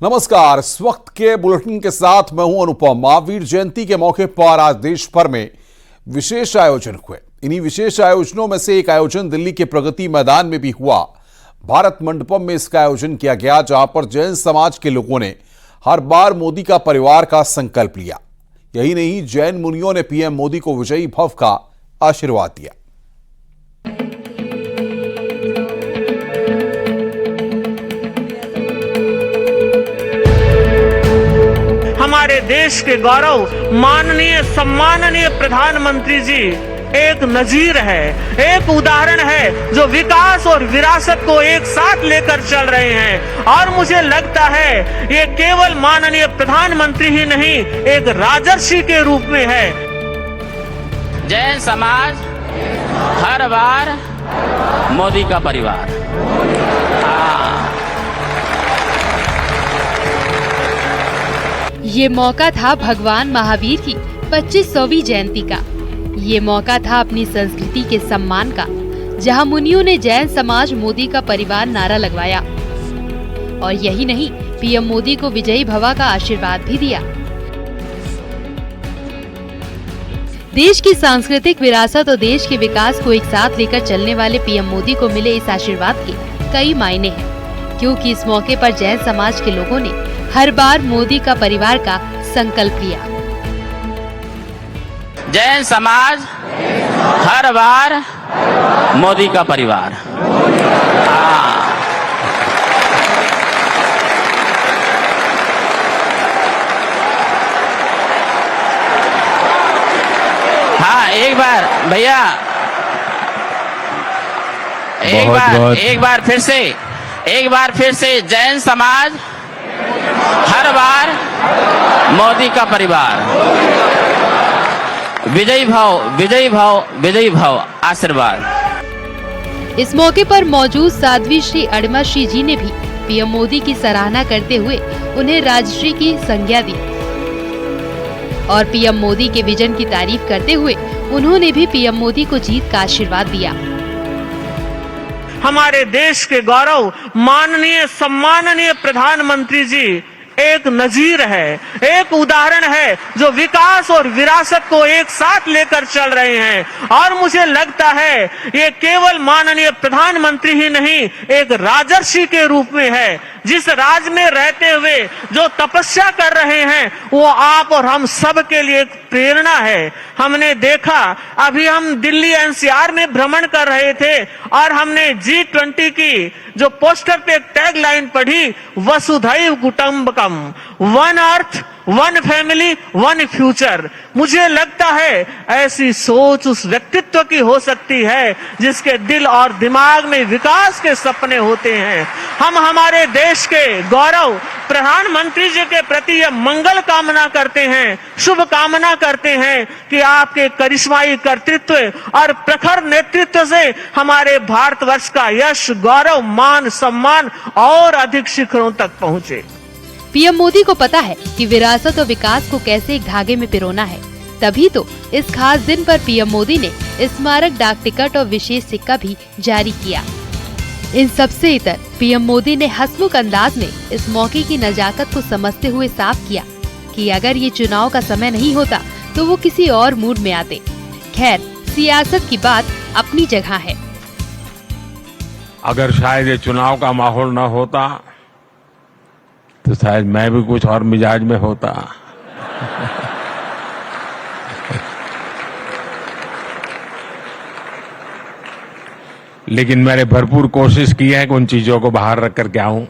नमस्कार। इस वक्त के बुलेटिन के साथ मैं हूं अनुपम। महावीर जयंती के मौके पर आज देश भर में विशेष आयोजन हुए। इन्हीं विशेष आयोजनों में से एक आयोजन दिल्ली के प्रगति मैदान में भी हुआ। भारत मंडपम में इसका आयोजन किया गया, जहां पर जैन समाज के लोगों ने हर बार मोदी का परिवार का संकल्प लिया। यही नहीं, जैन मुनियों ने पीएम मोदी को विजयी भव का आशीर्वाद दिया। हमारे देश के गौरव माननीय सम्माननीय प्रधानमंत्री जी एक नजीर है, एक उदाहरण है जो विकास और विरासत को एक साथ लेकर चल रहे हैं। और मुझे लगता है ये केवल माननीय प्रधानमंत्री ही नहीं, एक राजर्षि के रूप में है। जैन समाज हर बार मोदी का परिवार। ये मौका था भगवान महावीर की 2500वीं जयंती का। ये मौका था अपनी संस्कृति के सम्मान का, जहां मुनियों ने जैन समाज मोदी का परिवार नारा लगवाया। और यही नहीं, पीएम मोदी को विजयी भव का आशीर्वाद भी दिया। देश की सांस्कृतिक विरासत और देश के विकास को एक साथ लेकर चलने वाले पीएम मोदी को मिले इस आशीर्वाद के कई मायने हैं, क्योंकि इस मौके पर जैन समाज के लोगों ने हर बार मोदी का परिवार का संकल्प लिया। जैन समाज हर बार मोदी का परिवार। हाँ, एक बार भैया, एक बार फिर से जैन समाज हर बार मोदी का परिवार। विजयी भव आशीर्वाद। इस मौके पर मौजूद साध्वी श्री अड़मा श्री जी ने भी पीएम मोदी की सराहना करते हुए उन्हें राजश्री की संज्ञा दी। और पीएम मोदी के विजन की तारीफ करते हुए उन्होंने भी पीएम मोदी को जीत का आशीर्वाद दिया। हमारे देश के गौरव माननीय सम्माननीय प्रधानमंत्री जी एक नजीर है, एक उदाहरण है जो विकास और विरासत को एक साथ लेकर चल रहे हैं। और मुझे लगता है ये केवल माननीय प्रधानमंत्री ही नहीं, एक राजर्षि के रूप में है। जिस राज में रहते हुए जो तपस्या कर रहे हैं, वो आप और हम सब के लिए एक प्रेरणा है। हमने देखा, अभी हम दिल्ली एनसीआर में भ्रमण कर रहे थे और हमने G20 की जो पोस्टर पे टैग लाइन पढ़ी, वसुधैव कुटुंबकम, one earth, one family, one future. मुझे लगता है ऐसी सोच उस व्यक्तित्व की हो सकती है जिसके दिल और दिमाग में विकास के सपने होते हैं। हम हमारे देश के गौरव प्रधानमंत्री जी के प्रति यह मंगल कामना करते हैं, शुभ कामना करते हैं कि आपके करिश्माई कर्तृत्व और प्रखर नेतृत्व से हमारे भारतवर्ष का यश, गौरव, मान, सम्मान और अधिक शिखरों तक पहुंचे। पीएम मोदी को पता है कि विरासत और विकास को कैसे एक धागे में पिरोना है। तभी तो इस खास दिन पर पीएम मोदी ने स्मारक डाक टिकट और विशेष सिक्का भी जारी किया। इन सबसे इतर पीएम मोदी ने हंसमुख अंदाज में इस मौके की नजाकत को समझते हुए साफ किया कि अगर ये चुनाव का समय नहीं होता तो वो किसी और मूड में आते। खैर, सियासत की बात अपनी जगह है। अगर शायद ये चुनाव का माहौल न होता तो शायद मैं भी कुछ और मिजाज में होता। लेकिन मैंने भरपूर कोशिश की है कि उन चीजों को बाहर रख करके आऊं।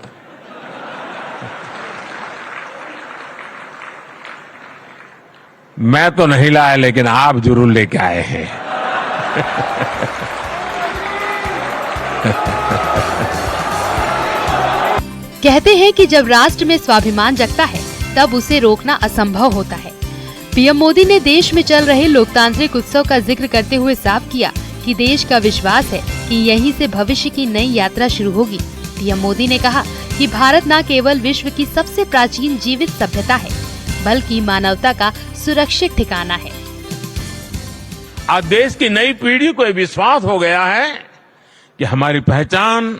मैं तो नहीं लाया, लेकिन आप जरूर लेके आए हैं। कहते हैं कि जब राष्ट्र में स्वाभिमान जगता है तब उसे रोकना असंभव होता है। पीएम मोदी ने देश में चल रहे लोकतांत्रिक उत्सव का जिक्र करते हुए साफ किया कि देश का विश्वास है कि यहीं से भविष्य की नई यात्रा शुरू होगी। पीएम मोदी ने कहा कि भारत न केवल विश्व की सबसे प्राचीन जीवित सभ्यता है, बल्कि मानवता का सुरक्षित ठिकाना है। आज देश की नई पीढ़ी को विश्वास हो गया है कि हमारी पहचान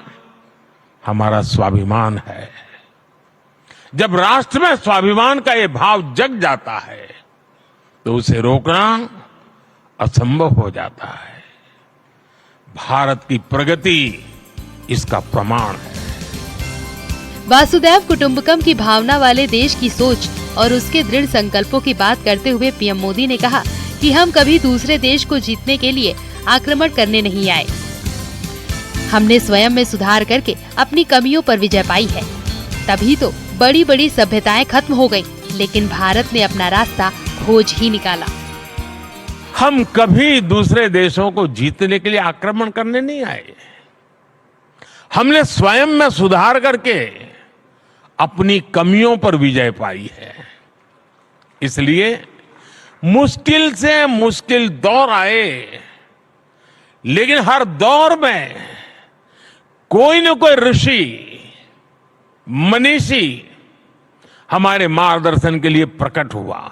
हमारा स्वाभिमान है। जब राष्ट्र में स्वाभिमान का ये भाव जग जाता है तो उसे रोकना असंभव हो जाता है। भारत की प्रगति इसका प्रमाण है। वासुदैव कुटुंबकम की भावना वाले देश की सोच और उसके दृढ़ संकल्पों की बात करते हुए पीएम मोदी ने कहा कि हम कभी दूसरे देश को जीतने के लिए आक्रमण करने नहीं आए। हमने स्वयं में सुधार करके अपनी कमियों पर विजय पाई है। तभी तो बड़ी बड़ी सभ्यताएं खत्म हो गईं, लेकिन भारत ने अपना रास्ता खोज ही निकाला। हम कभी दूसरे देशों को जीतने के लिए आक्रमण करने नहीं आए। हमने स्वयं में सुधार करके अपनी कमियों पर विजय पाई है। इसलिए मुश्किल से मुश्किल दौर आए, लेकिन हर दौर में कोई न कोई ऋषि, मनीषी हमारे मार्गदर्शन के लिए प्रकट हुआ।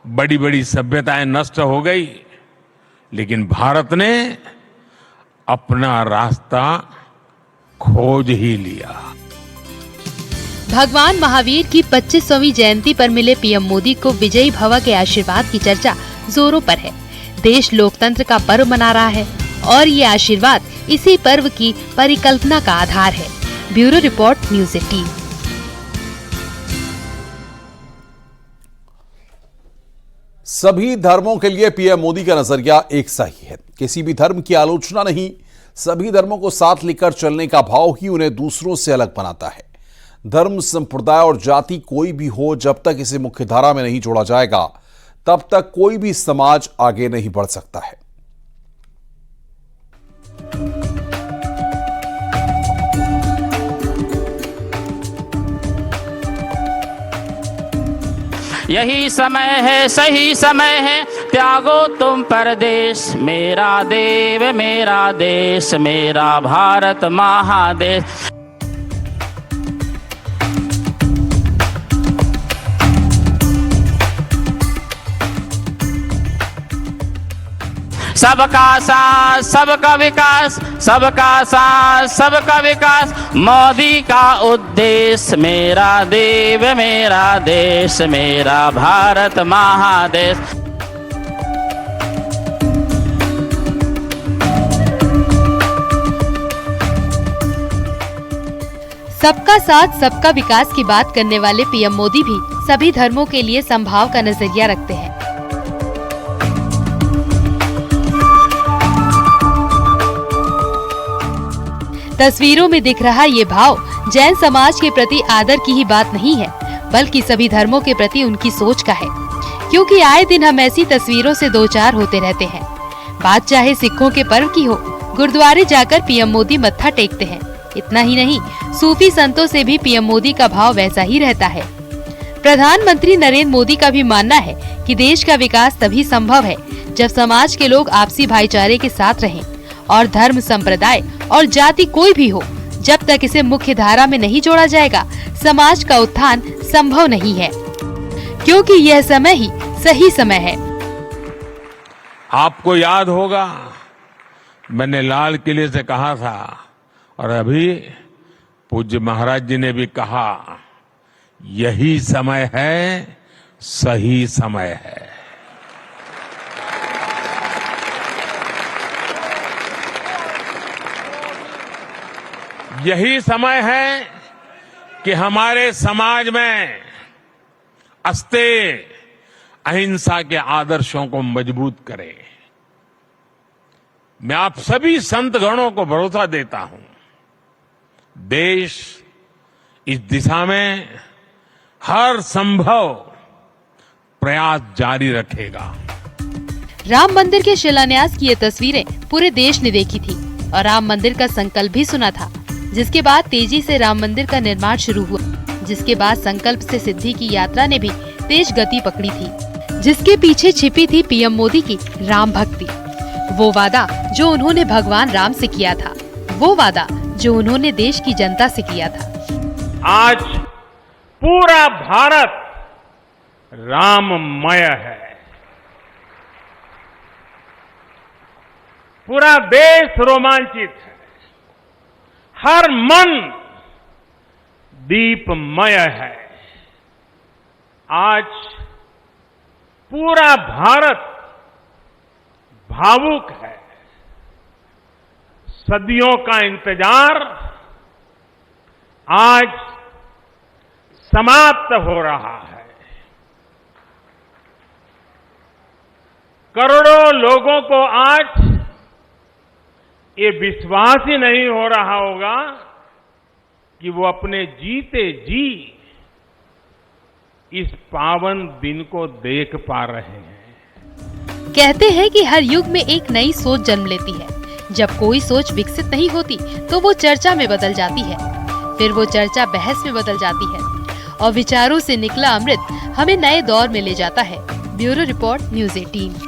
बड़ी बड़ी सभ्यताएं नष्ट हो गई, लेकिन भारत ने अपना रास्ता खोज ही लिया। भगवान महावीर की 25वीं जयंती पर मिले पीएम मोदी को विजयी भव के आशीर्वाद की चर्चा जोरों पर है। देश लोकतंत्र का पर्व मना रहा है और ये आशीर्वाद इसी पर्व की परिकल्पना का आधार है। Bureau report, news 18। सभी धर्मों के लिए पीएम मोदी का नजरिया एक सा ही है। किसी भी धर्म की आलोचना नहीं, सभी धर्मों को साथ लेकर चलने का भाव ही उन्हें दूसरों से अलग बनाता है। धर्म, संप्रदाय और जाति कोई भी हो, जब तक इसे मुख्यधारा में नहीं जोड़ा जाएगा तब तक कोई भी समाज आगे नहीं बढ़ सकता है। यही समय है, सही समय है, त्यागो तुम परदेश, मेरा देव मेरा देश, मेरा भारत महादेश। सबका साथ सबका विकास, सबका साथ सबका विकास, मोदी का उद्देश्य, मेरा देव मेरा देश, मेरा भारत महादेश। सबका साथ सबका विकास की बात करने वाले पीएम मोदी भी सभी धर्मों के लिए समभाव का नजरिया रखते हैं। तस्वीरों में दिख रहा ये भाव जैन समाज के प्रति आदर की ही बात नहीं है, बल्कि सभी धर्मों के प्रति उनकी सोच का है। क्योंकि आए दिन हम ऐसी तस्वीरों से दो चार होते रहते हैं। बात चाहे सिखों के पर्व की हो, गुरुद्वारे जाकर पीएम मोदी मत्था टेकते हैं। इतना ही नहीं, सूफी संतों से भी पीएम मोदी का भाव वैसा ही रहता है। प्रधानमंत्री नरेंद्र मोदी का भी मानना है कि देश का विकास तभी संभव है जब समाज के लोग आपसी भाईचारे के साथ रहें, और धर्म, संप्रदाय और जाति कोई भी हो, जब तक इसे मुख्य धारा में नहीं जोड़ा जाएगा, समाज का उत्थान संभव नहीं है। क्योंकि यह समय ही सही समय है। आपको याद होगा, मैंने लाल किले से कहा था, और अभी पूज्य महाराज जी ने भी कहा, यही समय है, सही समय है। यही समय है कि हमारे समाज में अस्तेय अहिंसा के आदर्शों को मजबूत करें। मैं आप सभी संत गणों को भरोसा देता हूं, देश इस दिशा में हर संभव प्रयास जारी रखेगा। राम मंदिर के शिलान्यास की ये तस्वीरें पूरे देश ने देखी थी और राम मंदिर का संकल्प भी सुना था, जिसके बाद तेजी से राम मंदिर का निर्माण शुरू हुआ, जिसके बाद संकल्प से सिद्धि की यात्रा ने भी तेज गति पकड़ी थी, जिसके पीछे छिपी थी पीएम मोदी की राम भक्ति। वो वादा जो उन्होंने भगवान राम से किया था, वो वादा जो उन्होंने देश की जनता से किया था। आज पूरा भारत राममय है। पूरा देश रोमांचित है। हर मन दीपमय है। आज पूरा भारत भावुक है। सदियों का इंतजार आज समाप्त हो रहा है। करोड़ों लोगों को आज ये विश्वास ही नहीं हो रहा होगा कि वो अपने जीते जी इस पावन दिन को देख पा रहे हैं। कहते हैं कि हर युग में एक नई सोच जन्म लेती है। जब कोई सोच विकसित नहीं होती तो वो चर्चा में बदल जाती है, फिर वो चर्चा बहस में बदल जाती है और विचारों से निकला अमृत हमें नए दौर में ले जाता है। Bureau report, news 18।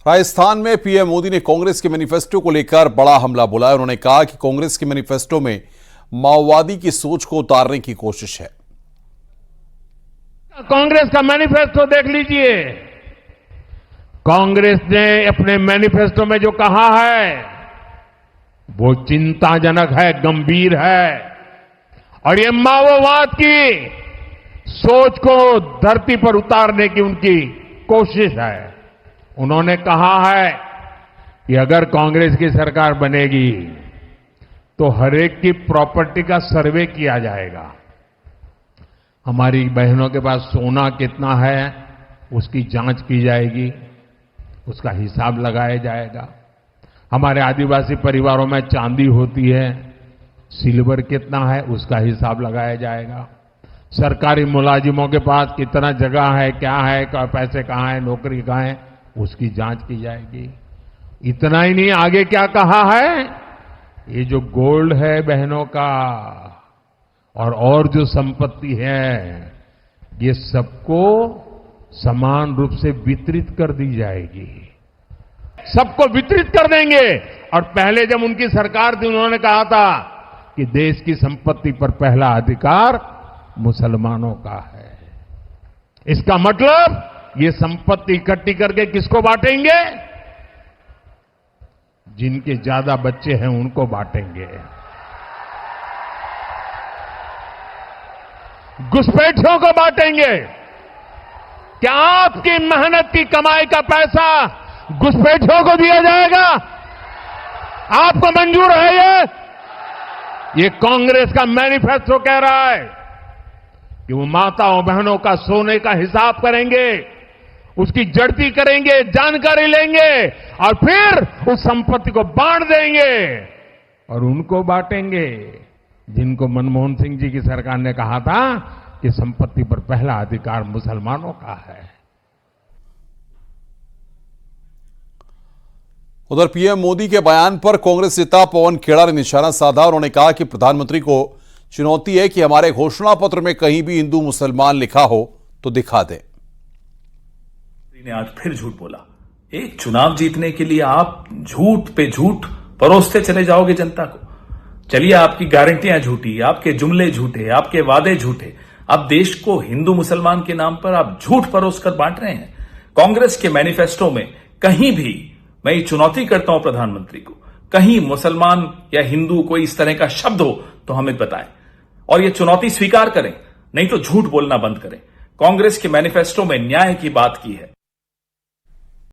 राजस्थान में पीएम मोदी ने कांग्रेस के मैनिफेस्टो को लेकर बड़ा हमला बोला है। उन्होंने कहा कि कांग्रेस के मैनिफेस्टो में माओवादी की सोच को उतारने की कोशिश है। कांग्रेस का मैनिफेस्टो देख लीजिए। कांग्रेस ने अपने मैनिफेस्टो में जो कहा है वो चिंताजनक है, गंभीर है और ये माओवाद की सोच को धरती पर उतारने की उनकी कोशिश है। उन्होंने कहा है कि अगर कांग्रेस की सरकार बनेगी तो हर एक की प्रॉपर्टी का सर्वे किया जाएगा। हमारी बहनों के पास सोना कितना है उसकी जांच की जाएगी, उसका हिसाब लगाया जाएगा। हमारे आदिवासी परिवारों में चांदी होती है, सिल्वर कितना है उसका हिसाब लगाया जाएगा। सरकारी मुलाजिमों के पास कितना जगह है, क्या है, पैसे कहाँ है, नौकरी कहाँ है, उसकी जांच की जाएगी। इतना ही नहीं, आगे क्या कहा है, ये जो गोल्ड है बहनों का और जो संपत्ति है ये सबको समान रूप से वितरित कर दी जाएगी। सबको वितरित कर देंगे। और पहले जब उनकी सरकार थी उन्होंने कहा था कि देश की संपत्ति पर पहला अधिकार मुसलमानों का है। इसका मतलब ये संपत्ति इकट्ठी करके किसको बांटेंगे? जिनके ज्यादा बच्चे हैं उनको बांटेंगे। घुसपैठियों को बांटेंगे। क्या आपकी मेहनत की कमाई का पैसा घुसपैठियों को दिया जाएगा? आपको मंजूर है ये कांग्रेस का मैनिफेस्टो कह रहा है कि वो माताओं बहनों का सोने का हिसाब करेंगे, उसकी जड़ती करेंगे, जानकारी लेंगे और फिर उस संपत्ति को बांट देंगे। और उनको बांटेंगे जिनको मनमोहन सिंह जी की सरकार ने कहा था कि संपत्ति पर पहला अधिकार मुसलमानों का है। उधर पीएम मोदी के बयान पर कांग्रेस नेता पवन खेड़ा ने निशाना साधा। उन्होंने कहा कि प्रधानमंत्री को चुनौती है कि हमारे घोषणा पत्र में कहीं भी हिंदू मुसलमान लिखा हो तो दिखा दें। ने आज फिर झूठ बोला। एक चुनाव जीतने के लिए आप झूठ पे झूठ परोसते चले जाओगे जनता को। चलिए, आपकी गारंटियां झूठी, आपके जुमले झूठे, आपके वादे झूठे। अब देश को हिंदू मुसलमान के नाम पर आप झूठ परोस कर बांट रहे हैं। कांग्रेस के मैनिफेस्टो में कहीं भी, मैं ये चुनौती करता हूं प्रधानमंत्री को, कहीं मुसलमान या हिंदू कोई इस तरह का शब्द हो तो हमें बताएं और ये चुनौती स्वीकार करें, नहीं तो झूठ बोलना बंद करें। कांग्रेस के मैनिफेस्टो में न्याय की बात की है।